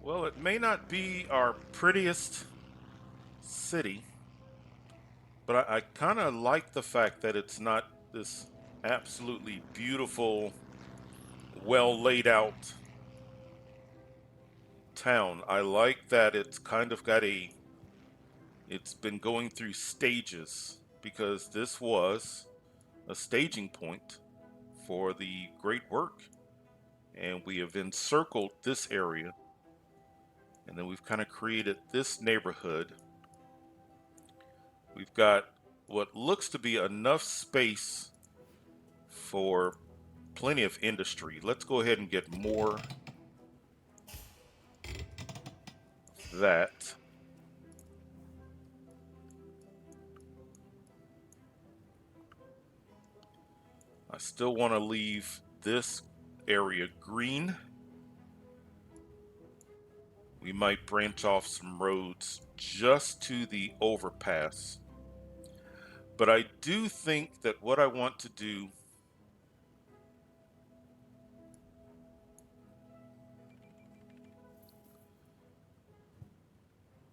Well, it may not be our prettiest city, but I kind of like the fact that it's not this absolutely beautiful, well laid out town. I like that it's kind of it's been going through stages because this was a staging point for the great work. And we have encircled this area, and then we've kind of created this neighborhood. We've got what looks to be enough space for plenty of industry. Let's go ahead and get more of that. I still want to leave this area green. We might branch off some roads just to the overpass. But I do think that what I want to do,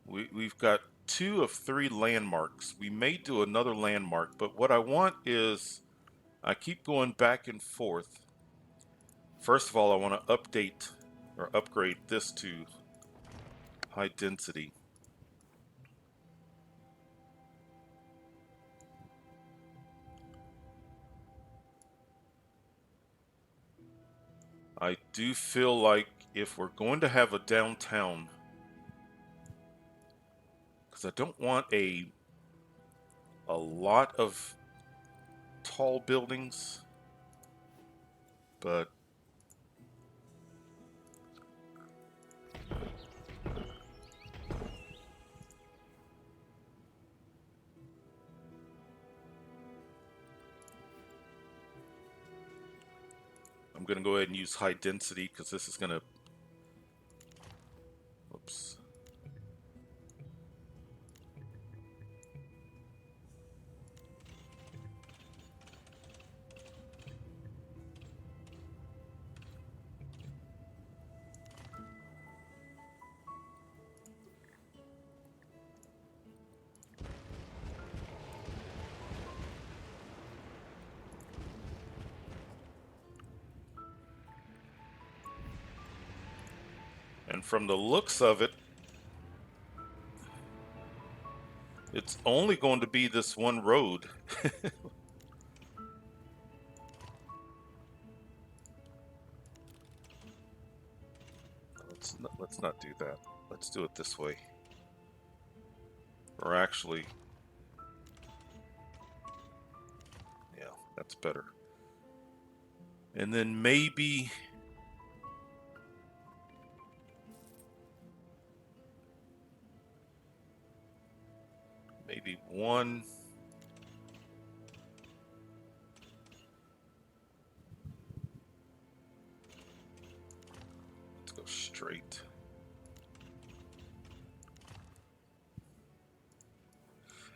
we've got 2 of 3 landmarks. We may do another landmark, but what I want is I keep going back and forth. First of all, I want to update or upgrade this to high density. I do feel like if we're going to have a downtown, because I don't want a lot of tall buildings, but I'm going to go ahead and use high density because this is going to, oops. And from the looks of it, it's only going to be this one road. Let's not do that. Let's do it this way. Or actually, yeah, that's better. And then maybe one. Let's go straight.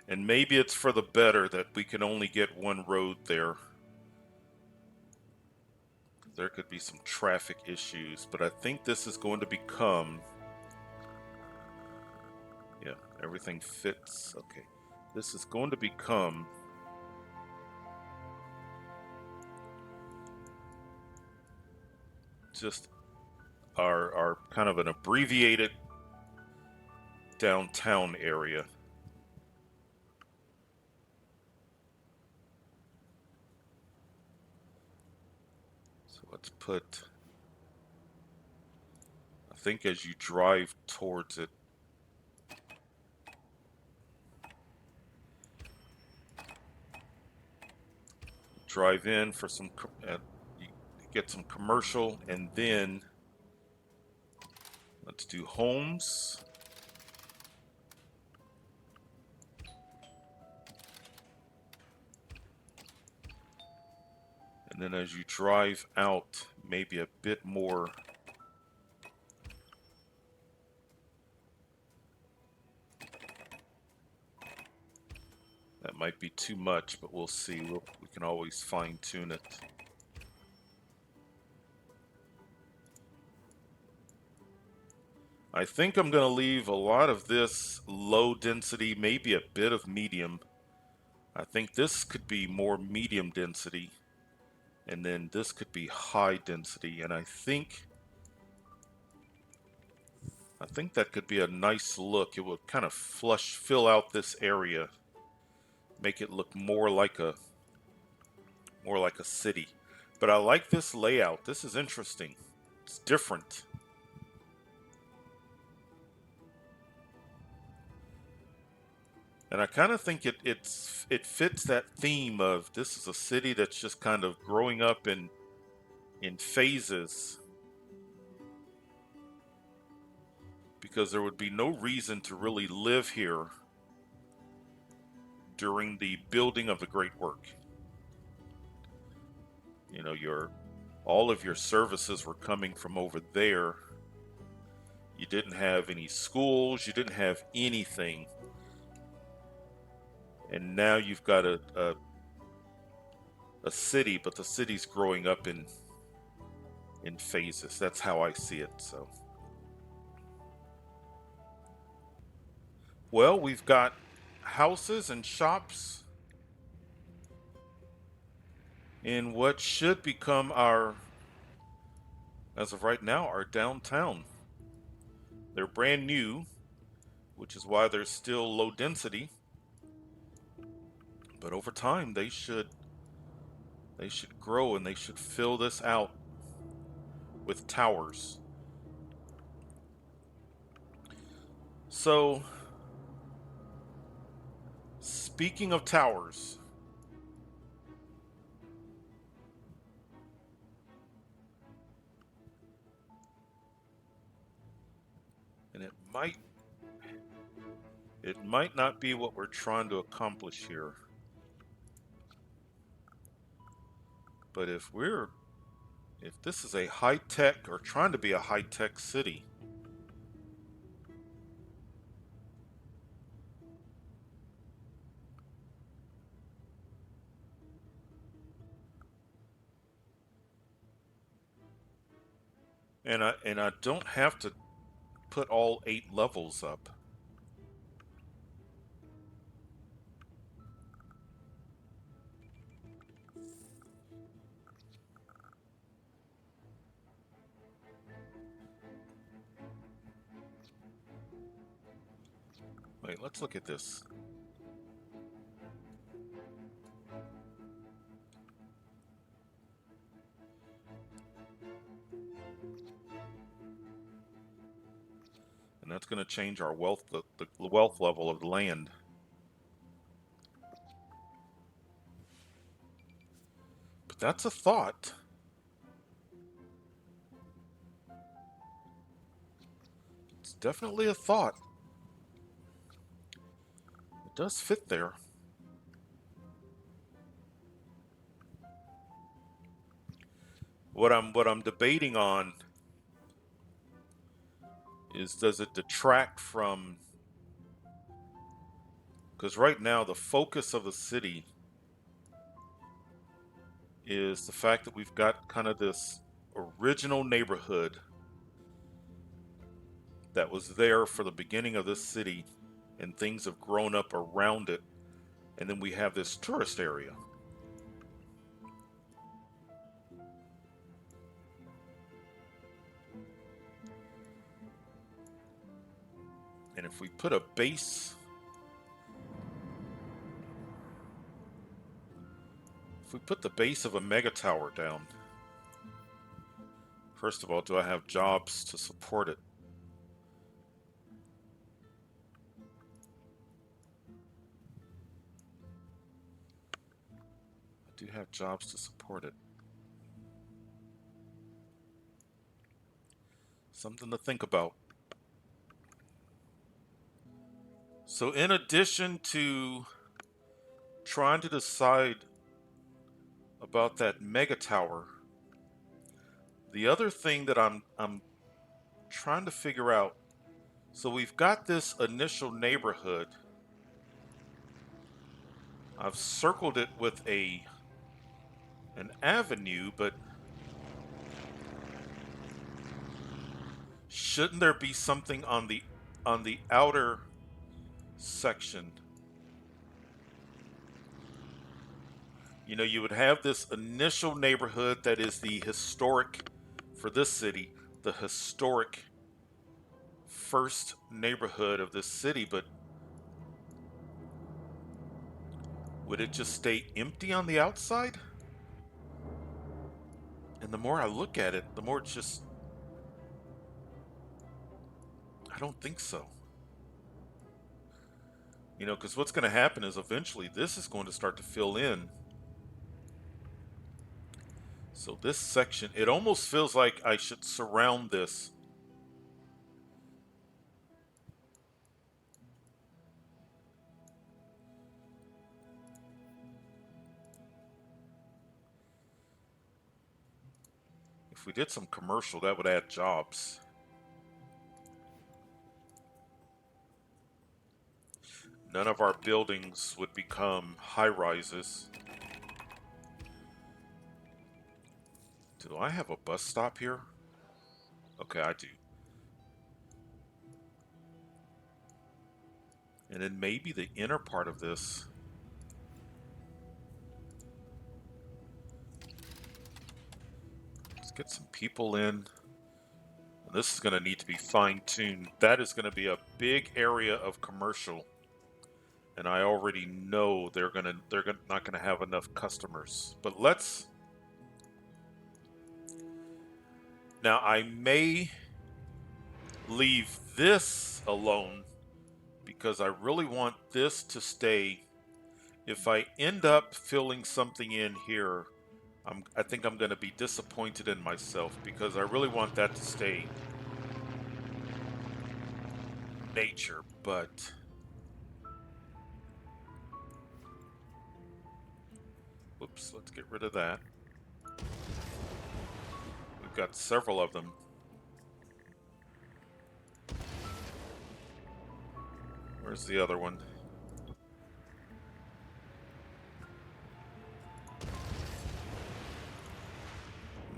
And maybe it's for the better that we can only get one road there. There could be some traffic issues, but I think this is going to become, yeah, everything fits. Okay. This is going to become just our kind of an abbreviated downtown area. So let's put, I think as you drive towards it, drive in for some, you get some commercial, and then let's do homes. And then as you drive out, maybe a bit more. That might be too much, but we'll see. We can always fine tune it. I think I'm going to leave a lot of this low density, maybe a bit of medium. I think this could be more medium density, and then this could be high density. And I think that could be a nice look. It would kind of fill out this area, make it look more like a city. But I like this layout. This is interesting. It's different. And I kind of think it fits that theme of this is a city that's just kind of growing up in phases, because there would be no reason to really live here during the building of the great work. Your all of your services were coming from over there. You didn't have any schools, you didn't have anything. And now you've got a city, but the city's growing up in phases. That's how I see it. So, well, we've got houses and shops in what should become as of right now, our downtown. They're brand new, which is why they're still low density. But over time, they should grow and they should fill this out with towers. So, speaking of towers, and it might not be what we're trying to accomplish here, but if this is a high tech or trying to be a high tech city, and I don't have to put all 8 levels up. Wait, let's look at this. And that's going to change our wealth, the wealth level of the land. But that's a thought. It's definitely a thought. It does fit there. What I'm debating on is, does it detract from, because right now the focus of the city is the fact that we've got kind of this original neighborhood that was there for the beginning of this city, and things have grown up around it, and then we have this tourist area. And if we put a base, if we put the base of a mega tower down, first of all, do I have jobs to support it? I do have jobs to support it. Something to think about. So, in addition to trying to decide about that mega tower, the other thing that I'm trying to figure out, so we've got this initial neighborhood. I've circled it with an avenue, but shouldn't there be something on the outer section? You know, you would have this initial neighborhood that is the historic, for this city, the historic first neighborhood of this city, but would it just stay empty on the outside? And the more I look at it, the more it's just, I don't think so. You know, because what's going to happen is eventually this is going to start to fill in. So this section, it almost feels like I should surround this. If we did some commercial, that would add jobs. None of our buildings would become high rises. Do I have a bus stop here? Okay, I do. And then maybe the inner part of this. Let's get some people in. This is going to need to be fine-tuned. That is going to be a big area of commercial, and I already know they're not going to have enough customers. But let's. Now I may leave this alone because I really want this to stay. If I end up filling something in here, I think I'm going to be disappointed in myself because I really want that to stay nature, but oops, let's get rid of that. We've got several of them. Where's the other one?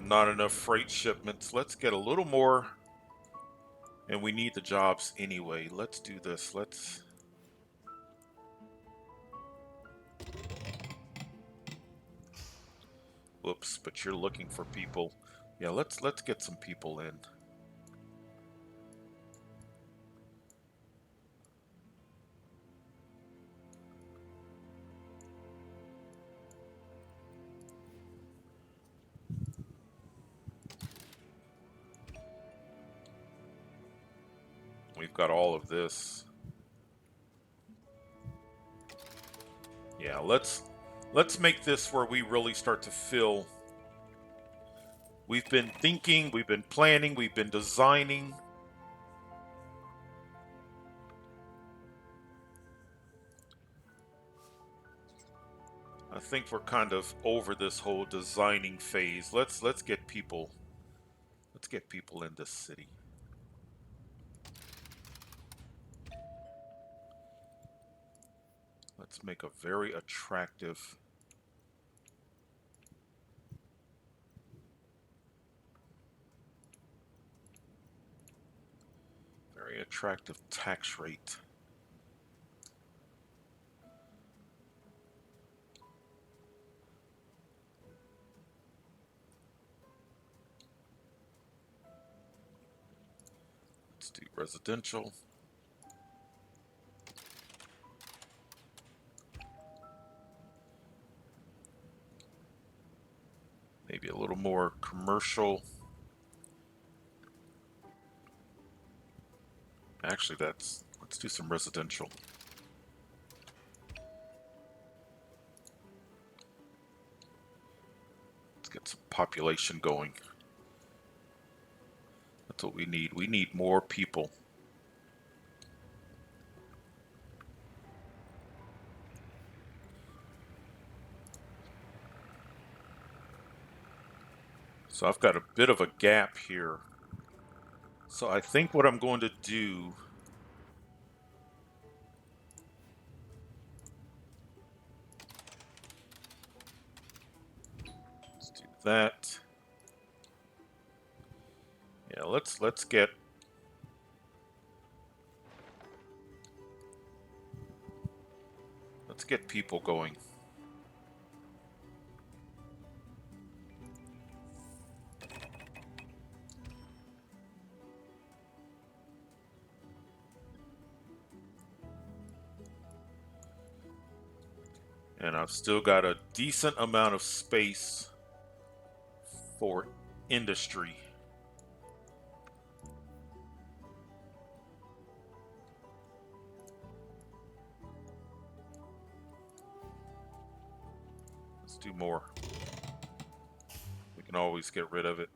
Not enough freight shipments. Let's get a little more. And we need the jobs anyway. Let's do this. Let's. Whoops, but you're looking for people. Yeah, let's get some people in. We've got all of this. Yeah, let's make this where we really start to fill. We've been thinking, we've been planning, we've been designing. I think we're kind of over this whole designing phase. Let's get people. Let's get people in this city. Let's make a very attractive. Very attractive tax rate. Let's do residential. Maybe a little more commercial. Actually, let's do some residential. Let's get some population going. That's what we need. We need more people. So I've got a bit of a gap here. So I think what I'm going to do, let's do that. Yeah, let's get get people going. And I've still got a decent amount of space for industry. Let's do more. We can always get rid of it.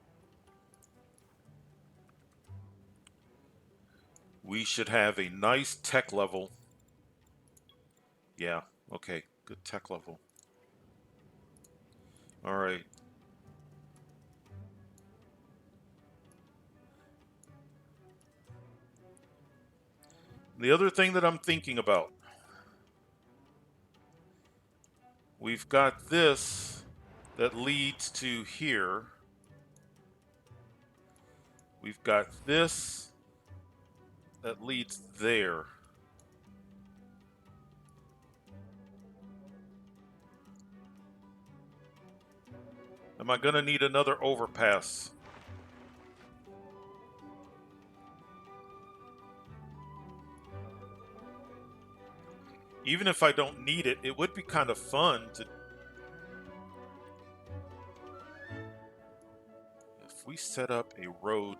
We should have a nice tech level. Yeah, okay, good tech level. All right. The other thing that I'm thinking about, we've got this that leads to here. We've got this that leads there. Am I going to need another overpass? Even if I don't need it, it would be kind of fun to. If we set up a road.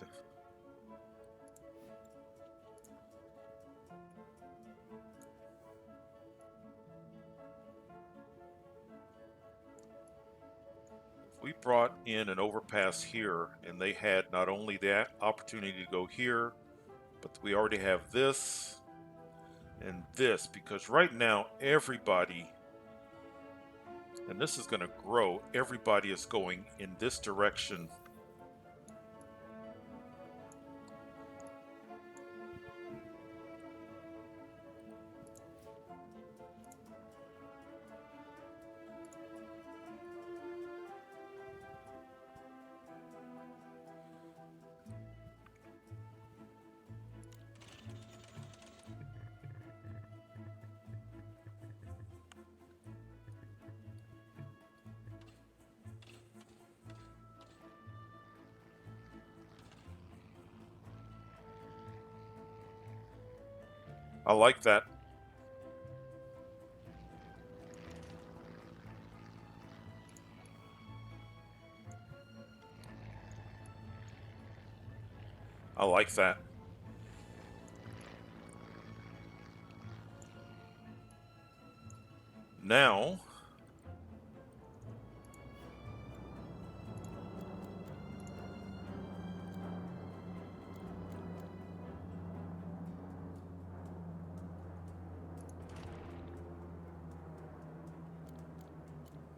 If we brought in an overpass here and they had not only that opportunity to go here, but we already have this and this, because right now everybody, and this is going to grow, everybody is going in this direction. I like that. I like that. Now,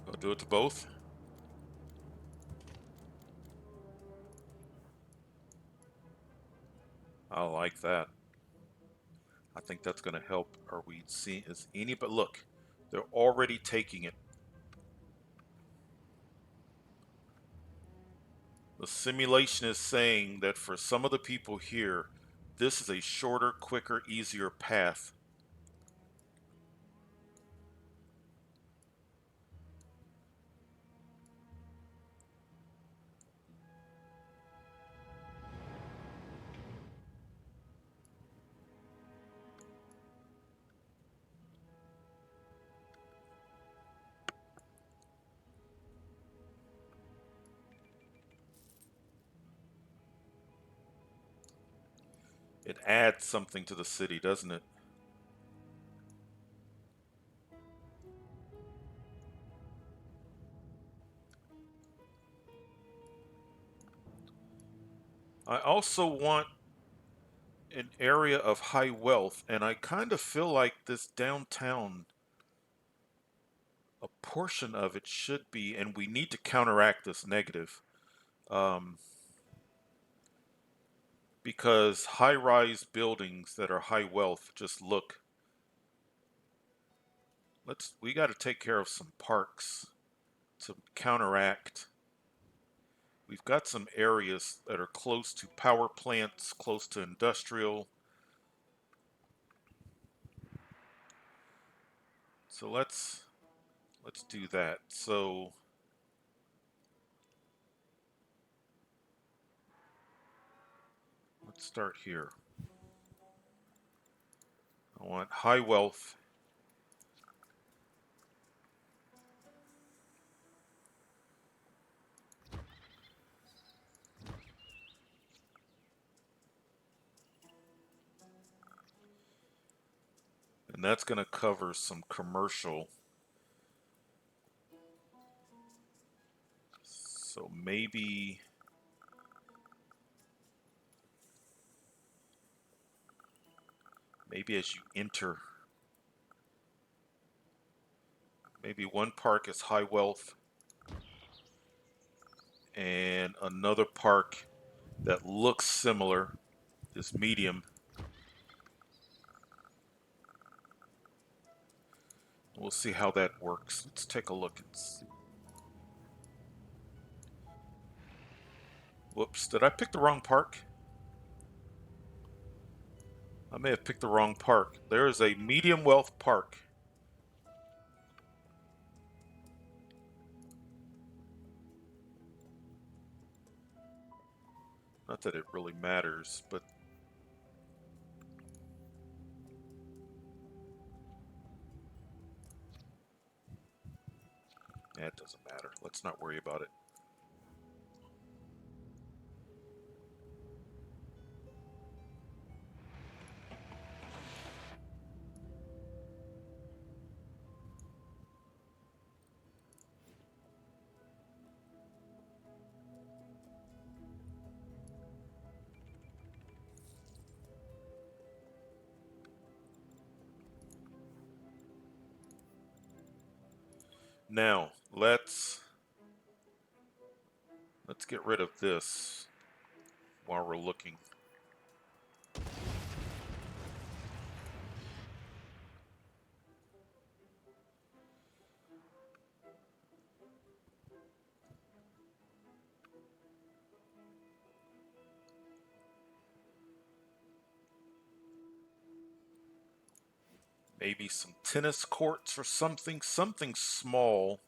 I'll do it to both. I like that. I think that's going to help. Are we seeing, is any, but look, they're already taking it. The simulation is saying that for some of the people here, this is a shorter, quicker, easier path. It adds something to the city, doesn't it? I also want an area of high wealth, and I kind of feel like this downtown, a portion of it should be, and we need to counteract this negative. Um, because high-rise buildings that are high wealth just look. We got to take care of some parks to counteract. We've got some areas that are close to power plants, close to industrial. So let's do that. So let's start here. I want high wealth. And that's going to cover some commercial. So maybe as you enter, maybe one park is high wealth and another park that looks similar is medium. We'll see how that works. Let's take a look and see. Whoops, did I pick the wrong park? I may have picked the wrong park. There is a medium wealth park. Not that it really matters, but yeah, it doesn't matter. Let's not worry about it. Now, let's get rid of this while we're looking. Maybe some tennis courts or something small.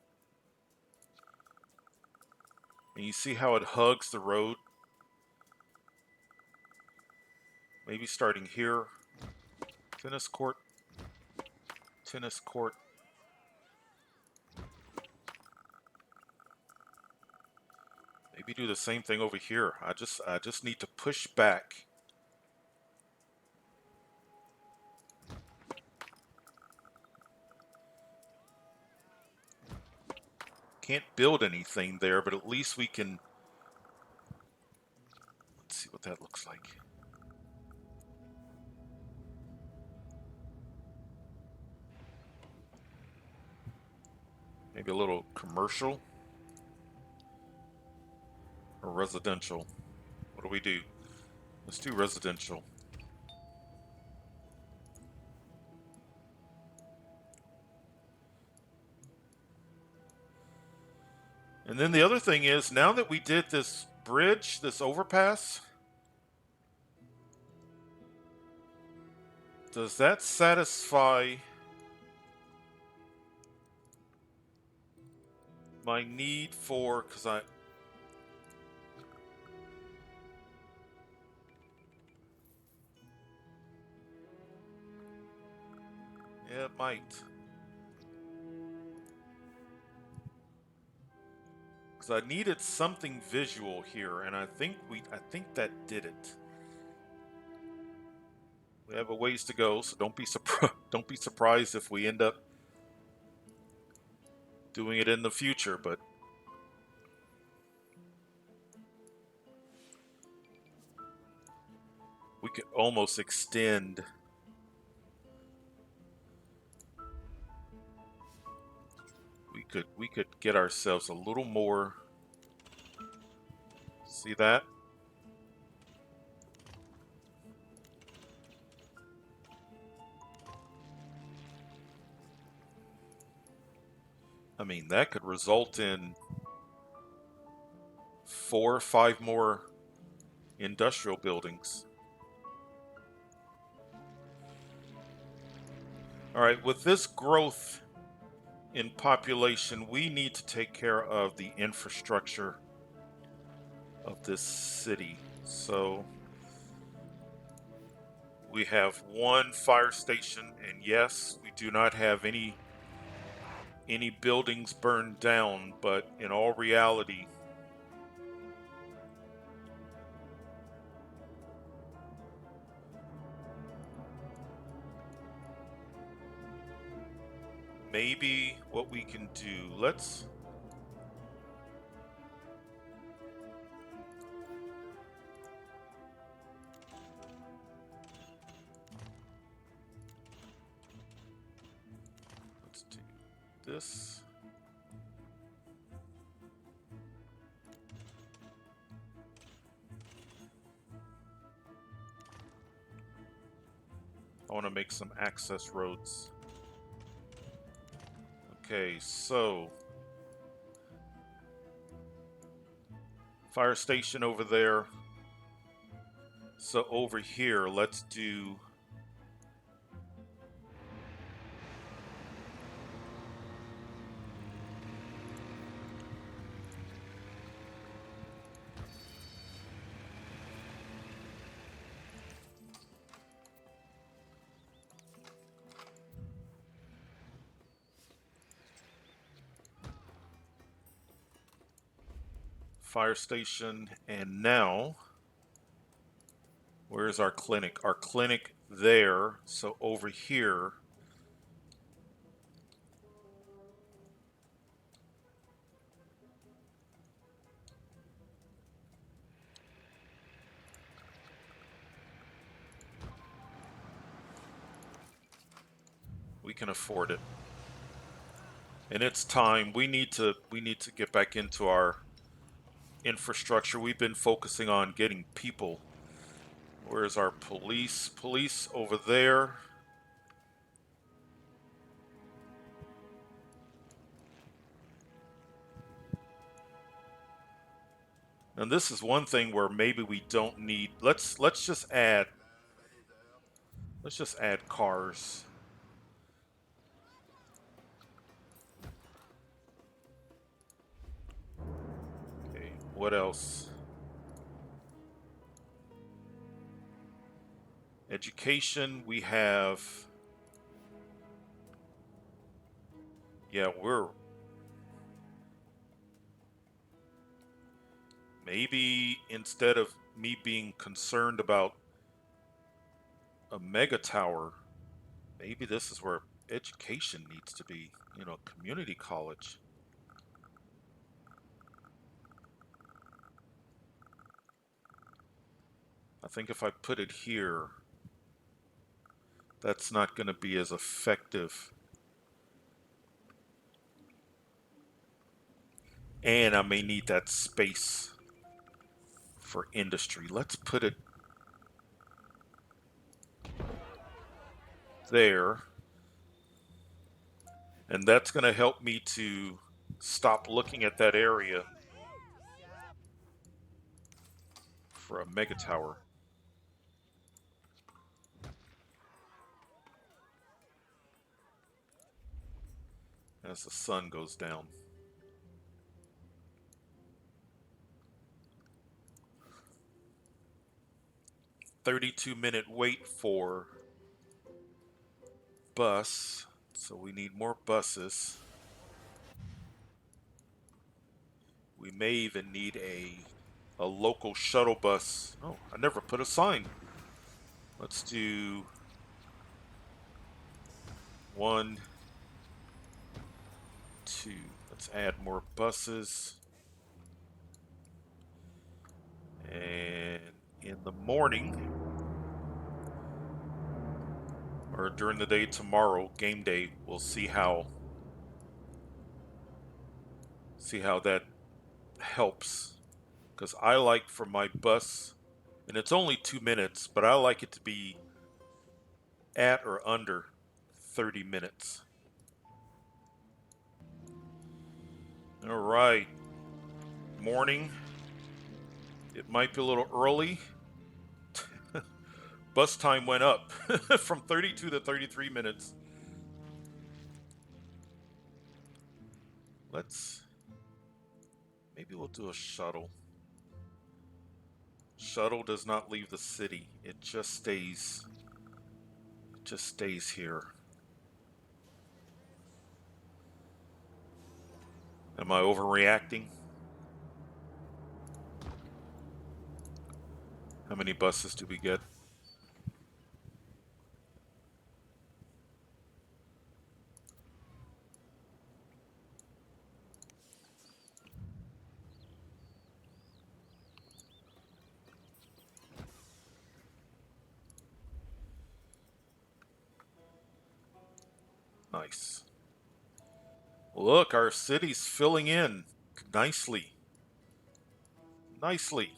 And you see how it hugs the road? Maybe starting here, tennis court, tennis court. Maybe do the same thing over here. I just need to push back. Can't build anything there, but at least we can. Let's see what that looks like. Maybe a little commercial or residential. What do we do? Let's do residential. And then the other thing is, now that we did this bridge, this overpass, does that satisfy my need for, because yeah, it might. Because I needed something visual here, and I think that did it. We have a ways to go, so don't be surprised if we end up doing it in the future, but we could almost extend. We could get ourselves a little more. See that? I mean, that could result in 4 or 5 more industrial buildings. All right, with this growth in population, we need to take care of the infrastructure of this city. So we have one fire station, and yes, we do not have any buildings burned down, but in all reality, maybe what we can do, let's do this. I want to make some access roads. Okay, so fire station over there. So over here, let's do fire station, and now where's our clinic? Our clinic there. So over here, we can afford it. And it's time. We need to get back into our infrastructure. We've been focusing on getting people. Where's our police? Police over there. And this is one thing where maybe we don't need. Let's just add. Let's just add cars. Okay. What else? Education. We have. Yeah, we're maybe instead of me being concerned about a mega tower, maybe this is where education needs to be, community college. I think if I put it here, that's not going to be as effective. And I may need that space for industry. Let's put it there. And that's going to help me to stop looking at that area for a mega tower. As the sun goes down. 32-minute wait for bus. So we need more buses. We may even need a local shuttle bus. Oh, I never put a sign. Let's do 1, 2. Let's add more buses. And in the morning, or during the day tomorrow, game day, we'll see how that helps. Because I like for my bus, and it's only 2 minutes, but I like it to be at or under 30 minutes. All right. Morning. It might be a little early. Bus time went up from 32 to 33 minutes. Let's maybe we'll do a shuttle. Shuttle does not leave the city. It just stays. It just stays here. Am I overreacting? How many buses do we get? Nice. Look, our city's filling in nicely. Nicely.